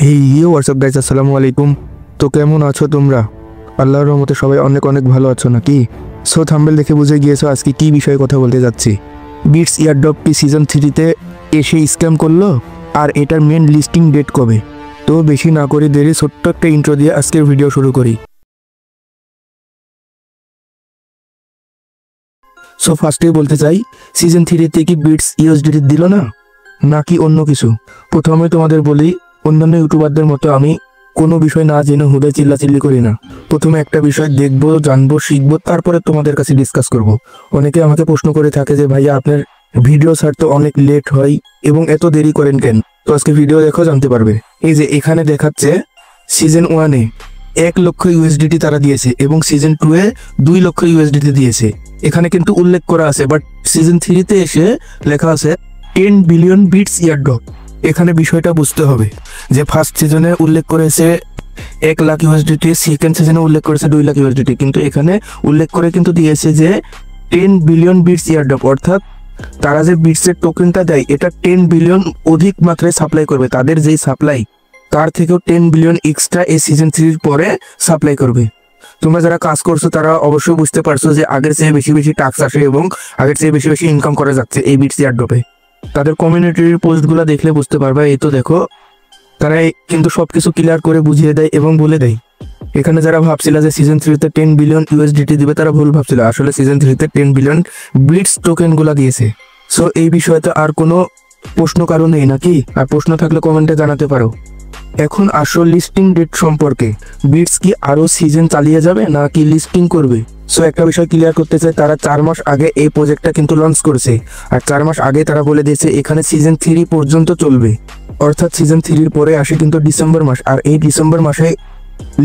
WhatsApp guys, আসসালামু আলাইকুম। তো কেমন আছো তোমরা? আল্লাহর রহমতে সবাই অনেক অনেক ভালো আছো নাকি? সো থাম্বনেল দেখে বুঝে গিয়েছো আজকে কি বিষয়ে কথা বলতে যাচ্ছি। বিটস ইয়ারড্রপটি সিজন 3-তে এসে স্ক্যাম করলো, আর এটার মেন লিস্টিং ডেট কবে? তো বেশি না করে দেরি ছোট্ট একটা ইন্ট্রো দিয়ে আজকের ভিডিও শুরু করি। সো ফার্স্টেই বলতে চাই, সিজন 3-তে কি বিটস ইউএসডিটি দিল না, নাকি অন্য কিছু? প্রথমে তোমাদের বলি, অন্যান্য ইউটিউবারদের মতো আমি কোনো বিষয় না জেনে হুদে চিল্লাচিল্লি করি না। প্রথমে একটা বিষয় দেখবো, জানবো, শিখবো, তারপরে তোমাদের কাছে ডিসকাস করব। অনেকে আমাকে প্রশ্ন করে থাকে যে ভাইয়া আপনার ভিডিও ছাড়তে অনেক লেট হয় এবং এত দেরি করেন কেন? তো আজকে ভিডিও দেখো, জানতে পারবে। এই যে এখানে দেখাচ্ছে সিজন 1-এ 1 লক্ষ ইউএসডিটি তারা দিয়েছে এবং সিজন 2-এ 2 লক্ষ ইউএসডিটি দিয়েছে। এখানে কিন্তু উল্লেখ করা আছে, বাট সিজন 3-তে এসে লেখা আছে 10 বিলিয়ন বিটস ইয়ারড্রপ। এখানে বিষয়টা বুঝতে হবে যে ফার্স্ট সিজনে উল্লেখ করেছে 1 লাখ ইউএসডিটি, সেকেন্ড সিজনে উল্লেখ করেছে 2 লাখ ইউএসডিটি, কিন্তু এখানে উল্লেখ করে কিন্তু দিয়েছে যে 10 বিলিয়ন বিটস ইয়ারড্রপ। অর্থাৎ তারা যে বিটসের টোকেনটা দেয় এটা 10 বিলিয়ন অধিক মাত্রায় সাপ্লাই করবে। তাদের যেই সাপ্লাই তার থেকেও 10 বিলিয়ন এক্সট্রা এই সিজন 3-র পরে সাপ্লাই করবে। তোমরা যারা কাজ করছো তারা অবশ্যই বুঝতে পারছো যে আগের চেয়ে বেশি বেশি টাস্ক আসে এবং আগের চেয়ে বেশি বেশি ইনকাম করা যাচ্ছে এই বিটস ইয়ারড্রপে। তাদের কমিউনিটির পোস্টগুলো দেখলে বুঝতে পারবে। এই তো দেখো, তারা কিন্তু সবকিছু ক্লিয়ার করে বুঝিয়ে দেয় এবং বলে দেয়। এখানে যারা ভাবছিল যে সিজন 3-তে 10 বিলিয়ন ইউএসডিটি দিবে তারা ভুল ভাবছিল। আসলে সিজন 3-তে 10 বিলিয়ন বিটস টোকেনগুলো দিয়েছে। সো এই বিষয়ে তো আর কোনো প্রশ্ন কারণ নেই নাকি? আর প্রশ্ন থাকলে কমেন্টে জানাতে পারো। এখন আসল লিস্টিং ডেট সম্পর্কে, বিটস কি আরো সিজন চালিয়ে যাবে নাকি লিস্টিং করবে? সো একটা বিষয় ক্লিয়ার করতে চাই, তারা 4 মাস আগে এই প্রজেক্টটা কিন্তু লঞ্চ করেছে, আর 4 মাস আগে তারা বলে দিয়েছে এখানে সিজন 3 পর্যন্ত চলবে। অর্থাৎ সিজন 3-র পরে আসে কিন্তু ডিসেম্বর মাস, আর এই ডিসেম্বর মাসে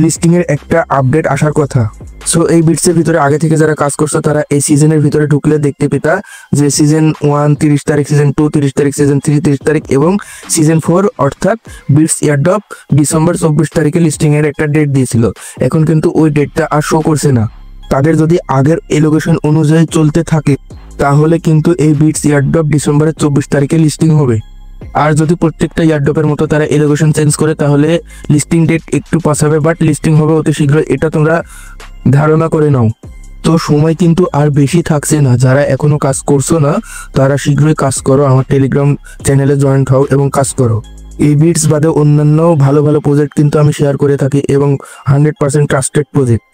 লিস্টিং এর একটা আপডেট আসার কথা। সো এই বিটসের ভিতরে আগে থেকে যারা কাজ করছে তারা এই সিজনের ভিতরে ঢুকলে দেখতে পেতা যে সিজন 1 30 তারিখ, সিজন 2 30 তারিখ, সিজন 3 30 তারিখ এবং সিজন 4 অর্থাৎ বিটস ইয়ারড্রপ ডিসেম্বর 24 তারিখে লিস্টিং এর একটা ডেট দিয়েছিল। এখন কিন্তু ওই ডেটটা আর শো করছে না। তাদের যদি আগের এলোকেশন অনুযায়ী চলতে থাকে তাহলে কিন্তু এই বিটস ইয়ারড্রপ ডিসেম্বরের 24 তারিখে লিস্টিং হবে। আর যদি প্রত্যেকটা ইয়ারড্রপের মতো তারা এলোকেশন চেঞ্জ করে তাহলে লিস্টিং ডেট একটু পাস হবে, বাট লিস্টিং হবে অতি শীঘ্র। এটা তোমরা ধারণা করে নাও। তো সময় কিন্তু আর বেশি থাকছে না। যারা এখনো কাজ করছো না তারা শীঘ্রই কাজ করো, আমার টেলিগ্রাম চ্যানেলে জয়েন্ট হও এবং কাজ করো। এই বিটস বাদে অন্যান্য ভালো ভালো প্রজেক্ট কিন্তু আমি শেয়ার করে থাকি এবং 100% ট্রাস্টেড প্রজেক্ট।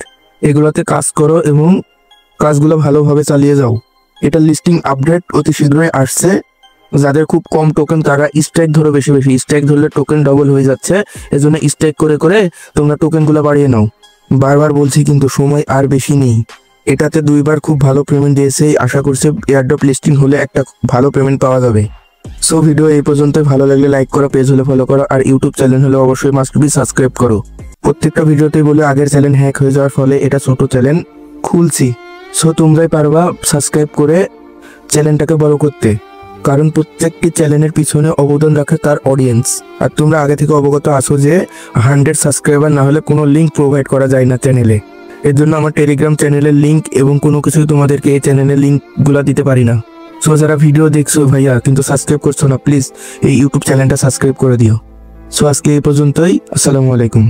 এগুলোতে কাজ করো এবং কাজগুলো ভালোভাবে চালিয়ে যাও। এটা লিস্টিং আপডেট অতি শীঘ্রই আসছে। যাদের খুব কম টোকেন তারা স্ট্রাইক ধরো, বেশি বেশি স্ট্রাইক ধরলে টোকেন ডবল হয়ে যাচ্ছে। এজন্য স্ট্রাইক করে করে তোমরা টোকেনগুলো বাড়িয়ে নাও। বারবার বলছি কিন্তু সময় আর বেশি নেই। এটাতে 2 বার খুব ভালো পেমেন্ট দিয়েছে, আশা করছি এয়ারড্রপ লিস্টিং হলে একটা ভালো পেমেন্ট পাওয়া যাবে। সো ভিডিও এই পর্যন্ত, ভালো লাগলে লাইক করো, পেজ হলে ফলো করো, আর ইউটিউব চ্যানেল হলে অবশ্যই মাস্ট বি সাবস্ক্রাইব করো। প্রত্যেকটা ভিডিওতে বলে আগের চ্যানেল হ্যাক হয়ে যাওয়ার ফলে এটা ছোট চ্যানেল খুলছি। সো তোমরাই পারবা সাবস্ক্রাইব করে চ্যানেলটাকে বড় করতে, কারণ প্রত্যেকটি চ্যানেলের পিছনে অবদান রাখে তার অডিয়েন্স। আর তোমরা আগে থেকে অবগত আছো যে 100 সাবস্ক্রাইবার না হলে কোনো লিঙ্ক প্রোভাইড করা যায় না চ্যানেলে। এর জন্য আমার টেলিগ্রাম চ্যানেলের লিঙ্ক এবং কোনো কিছুই তোমাদেরকে এই চ্যানেলের লিঙ্কগুলো দিতে পারি না। সো যারা ভিডিও দেখছো ভাইয়া কিন্তু সাবস্ক্রাইব করছো না, প্লিজ এই ইউটিউব চ্যানেলটা সাবস্ক্রাইব করে দিও। সো আজকে এই পর্যন্তই, আসসালামু আলাইকুম।